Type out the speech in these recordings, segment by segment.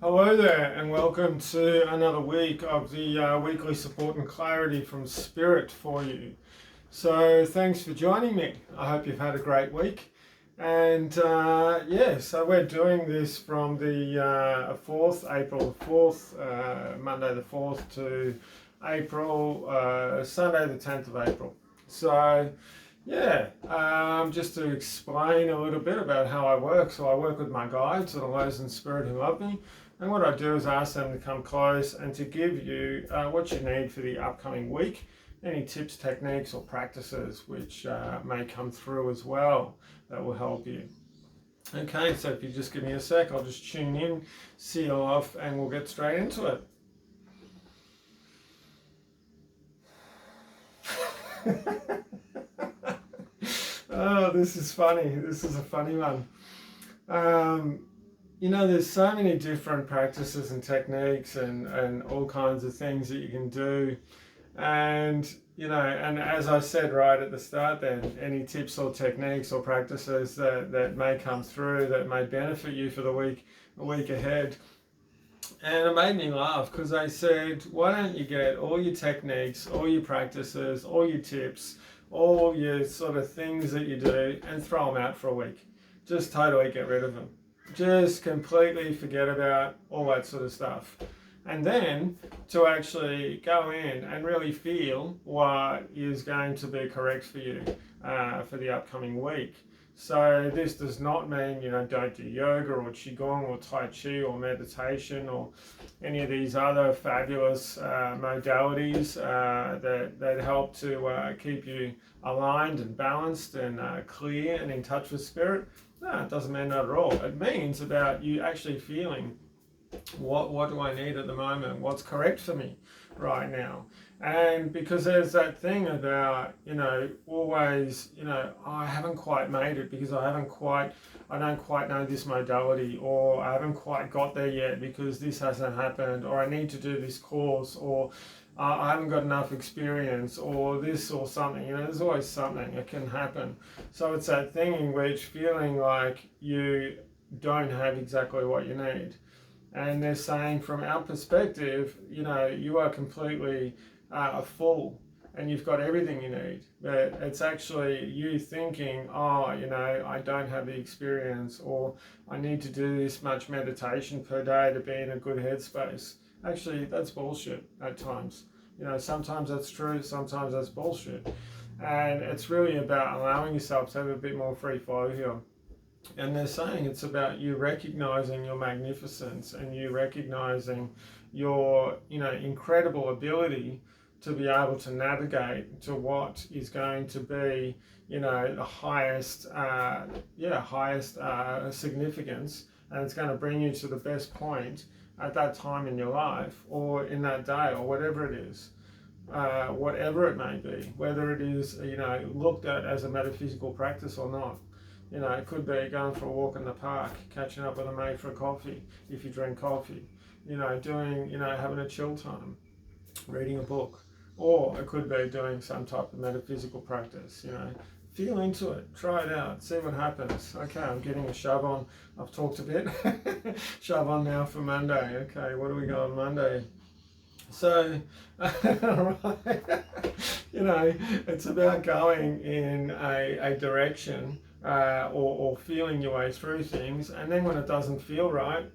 Hello there, and welcome to another week of the weekly support and clarity from Spirit for you. So, thanks for joining me. I hope you've had a great week. And so we're doing this from the 4th, April the 4th, Monday the 4th to April, Sunday the 10th of April. So, just to explain a little bit about how I work. So I work with my guides, or those in spirit who love me. And what I do is ask them to come close and to give you what you need for the upcoming week, any tips, techniques, or practices which may come through as well that will help you. Okay, so if you just give me a sec, I'll just tune in, seal off, and we'll get straight into it. Oh, this is funny. This is a funny one. There's so many different practices and techniques and all kinds of things that you can do. And as I said right at the start then, any tips or techniques or practices that may come through that may benefit you for the week ahead. And it made me laugh because they said, why don't you get all your techniques, all your practices, all your tips, all your sort of things that you do and throw them out for a week. Just totally get rid of them. Just completely forget about all that sort of stuff. And then to actually go in and really feel what is going to be correct for you for the upcoming week. So this does not mean, don't do yoga or qigong or tai chi or meditation or any of these other fabulous modalities that help to keep you aligned and balanced and clear and in touch with spirit. No, it doesn't mean that at all. It means about you actually feeling what do I need at the moment? What's correct for me right now? And because there's that thing about, always, I haven't quite made it because I don't quite know this modality, or I haven't quite got there yet because this hasn't happened, or I need to do this course, or I haven't got enough experience, or this or something. There's always something that can happen. So it's that thing in which feeling like you don't have exactly what you need. And they're saying from our perspective, you are completely full and you've got everything you need. But it's actually you thinking, I don't have the experience, or I need to do this much meditation per day to be in a good headspace. Actually, that's bullshit at times. Sometimes that's true, sometimes that's bullshit. And it's really about allowing yourself to have a bit more free flow here. And they're saying it's about you recognizing your magnificence and you recognizing your, incredible ability to be able to navigate to what is going to be, the highest significance, and it's going to bring you to the best point at that time in your life, or in that day, or whatever it is. Whatever it may be, whether it is, looked at as a metaphysical practice or not. It could be going for a walk in the park, catching up with a mate for a coffee, if you drink coffee, having a chill time, reading a book. Or it could be doing some type of metaphysical practice, Feel into it, try it out, see what happens. Okay, I'm getting a shove on. I've talked a bit. Shove on now for Monday. Okay, what do we got on Monday? So, it's about going in a direction or feeling your way through things, and then when it doesn't feel right,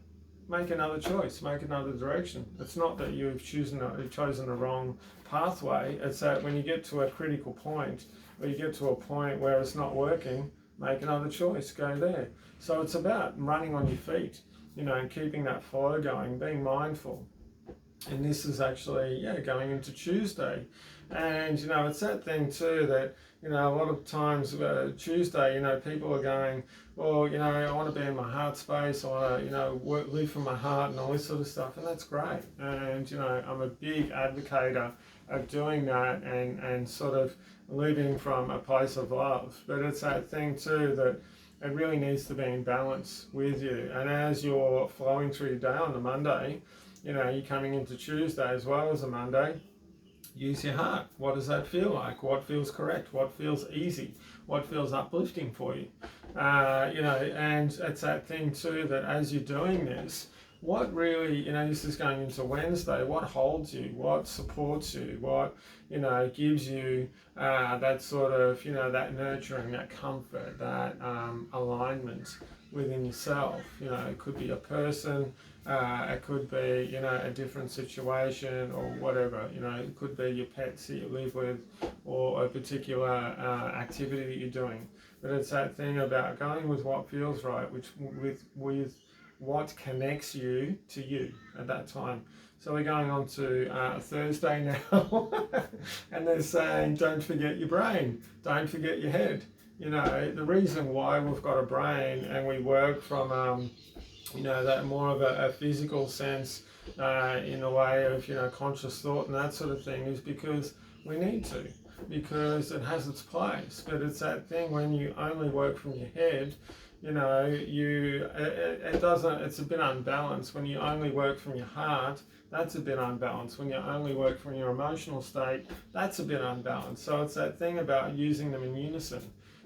make another choice, make another direction. It's not that you've chosen the wrong pathway, it's that when you get to a critical point, or you get to a point where it's not working, make another choice, go there. So it's about running on your feet, and keeping that flow going, being mindful. And this is actually, going into Tuesday. And, it's that thing too that, a lot of times Tuesday, people are going, well, I want to be in my heart space, I want to, live from my heart and all this sort of stuff. And that's great. And, I'm a big advocate of doing that and sort of living from a place of love. But it's that thing too that it really needs to be in balance with you. And as you're flowing through your day on the Monday, you're coming into Tuesday as well as a Monday, use your heart. What does that feel like? What feels correct? What feels easy? What feels uplifting for you? And it's that thing too that as you're doing this, what really, this is going into Wednesday, what holds you, what supports you, what, gives you that sort of, that nurturing, that comfort, that alignment within yourself. It could be a person, it could be, a different situation or whatever. It could be your pets that you live with or a particular activity that you're doing. But it's that thing about going with what feels right, which with what connects you to you at that time. So we're going on to Thursday now, and they're saying, don't forget your brain, don't forget your head. The reason why we've got a brain and we work from, that more of a physical sense in a way of, conscious thought and that sort of thing is because we need to, because it has its place. But it's that thing when you only work from your head, it doesn't, it's a bit unbalanced. When you only work from your heart, that's a bit unbalanced. When you only work from your emotional state, that's a bit unbalanced. So it's that thing about using them in unison.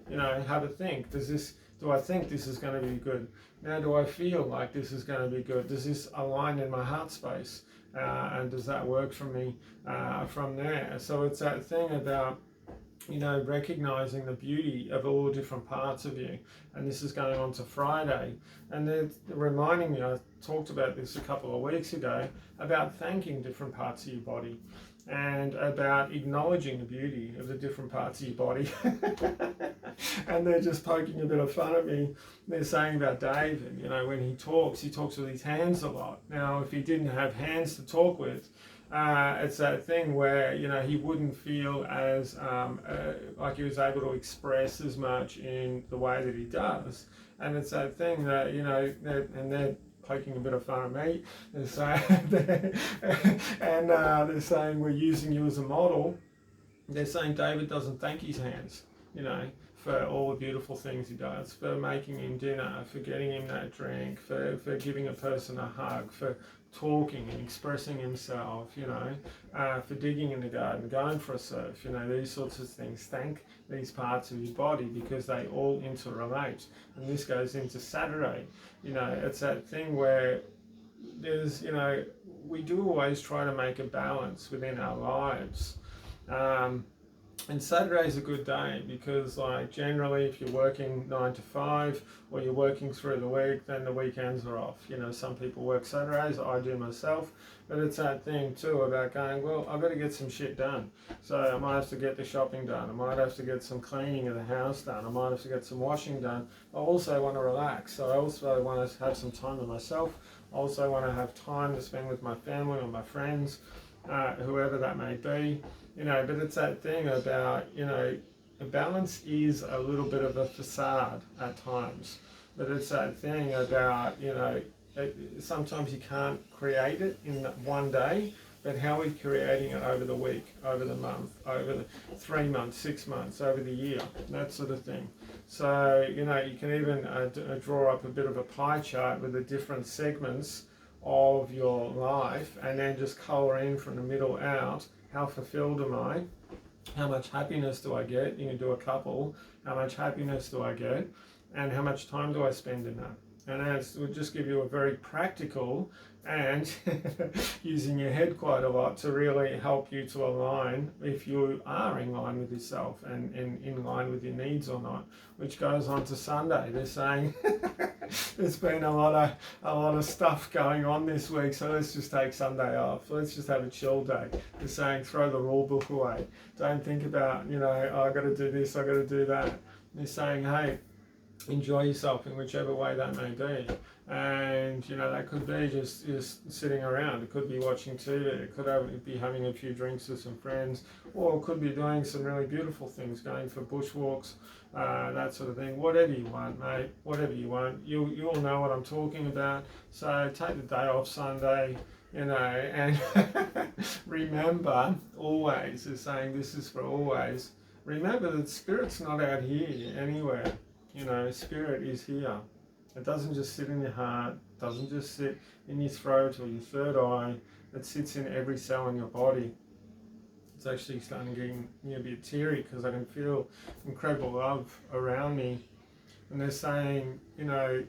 Have a think. Do I think this is going to be good? Now, do I feel like this is going to be good? Does this align in my heart space? And does that work for me from there? So it's that thing about recognizing the beauty of all the different parts of you. And this is going on to Friday. And they're reminding me, I talked about this a couple of weeks ago, about thanking different parts of your body and about acknowledging the beauty of the different parts of your body. And they're just poking a bit of fun at me. They're saying about David, when he talks with his hands a lot. Now, if he didn't have hands to talk with, it's that thing where he wouldn't feel as like he was able to express as much in the way that he does. And it's that thing that and they're poking a bit of fun at me. They're saying they're saying we're using you as a model. They're saying David doesn't thank his hands, for all the beautiful things he does, for making him dinner, for getting him that drink, for giving a person a hug, for talking and expressing himself, for digging in the garden, going for a surf, these sorts of things. Thank these parts of your body because they all interrelate. And this goes into Saturday. It's that thing where there's, we do always try to make a balance within our lives. And Saturday is a good day because, generally, if you're working 9 to 5 or you're working through the week, then the weekends are off. Some people work Saturdays, I do myself, but it's that thing too about going, well, I've got to get some shit done. So I might have to get the shopping done. I might have to get some cleaning of the house done. I might have to get some washing done. I also want to relax. So I also want to have some time with myself. I also want to have time to spend with my family or my friends, whoever that may be. But it's that thing about, a balance is a little bit of a facade at times. But it's that thing about, sometimes you can't create it in one day, but how are we creating it over the week, over the month, over the 3 months, 6 months, over the year, that sort of thing. So, you can even draw up a bit of a pie chart with the different segments of your life and then just colour in from the middle out. How fulfilled am I? How much happiness do I get? You can do a couple. How much happiness do I get? And how much time do I spend in that? And that would just give you a very practical and using your head quite a lot to really help you to align if you are in line with yourself and in line with your needs or not, which goes on to Sunday. They're saying there's been a lot of stuff going on this week, so let's just take Sunday off. Let's just have a chill day. They're saying throw the rule book away. Don't think about, I've got to do this, I've got to do that. They're saying, hey, enjoy yourself in whichever way that may be. And that could be just sitting around, it could be watching TV, it could be having a few drinks with some friends, or it could be doing some really beautiful things, going for bushwalks, that sort of thing. Whatever you want, mate, whatever you want. You all know what I'm talking about. So take the day off Sunday, and remember always, they're saying this is for always, remember that Spirit's not out here anywhere. Spirit is here. It doesn't just sit in your heart, it doesn't just sit in your throat or your third eye, it sits in every cell in your body. It's actually starting getting me a bit teary because I can feel incredible love around me and they're saying, you know,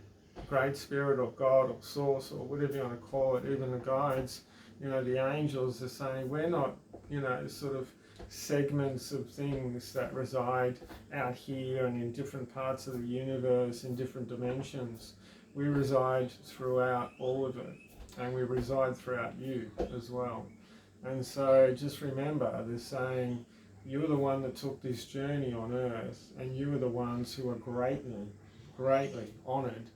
Great Spirit or God or Source or whatever you want to call it, even the guides, you know, the angels are saying we're not, you know, sort of segments of things that reside out here and in different parts of the universe, in different dimensions. We reside throughout all of it, and we reside throughout you as well. And so just remember, they're saying you're the one that took this journey on earth, and you are the ones who are greatly honoured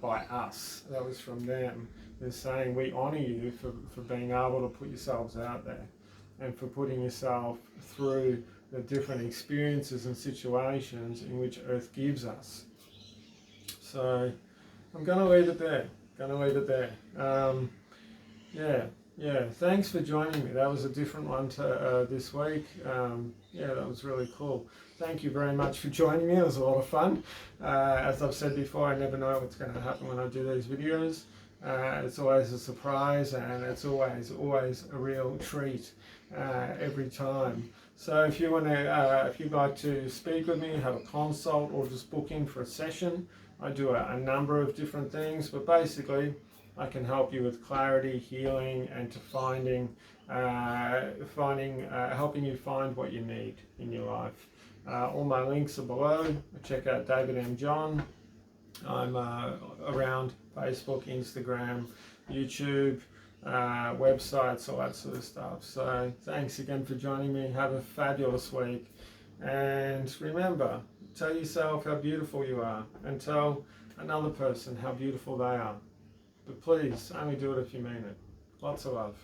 by us. That was from them. They're saying we honour you for being able to put yourselves out there, and for putting yourself through the different experiences and situations in which Earth gives us. So I'm going to leave it there. Yeah, thanks for joining me. That was a different one to this week. Yeah, that was really cool. Thank you very much for joining me. It was a lot of fun. As I've said before, I never know what's going to happen when I do these videos. It's always a surprise, and it's always a real treat every time. So if you want to, if you'd like to speak with me, have a consult, or just book in for a session, I do a number of different things, but basically I can help you with clarity, healing, and to helping you find what you need in your life. All my links are below. Check out David M. John. I'm around Facebook, Instagram, YouTube, websites, all that sort of stuff. So thanks again for joining me. Have a fabulous week. And remember, tell yourself how beautiful you are, and tell another person how beautiful they are. But please, only do it if you mean it. Lots of love.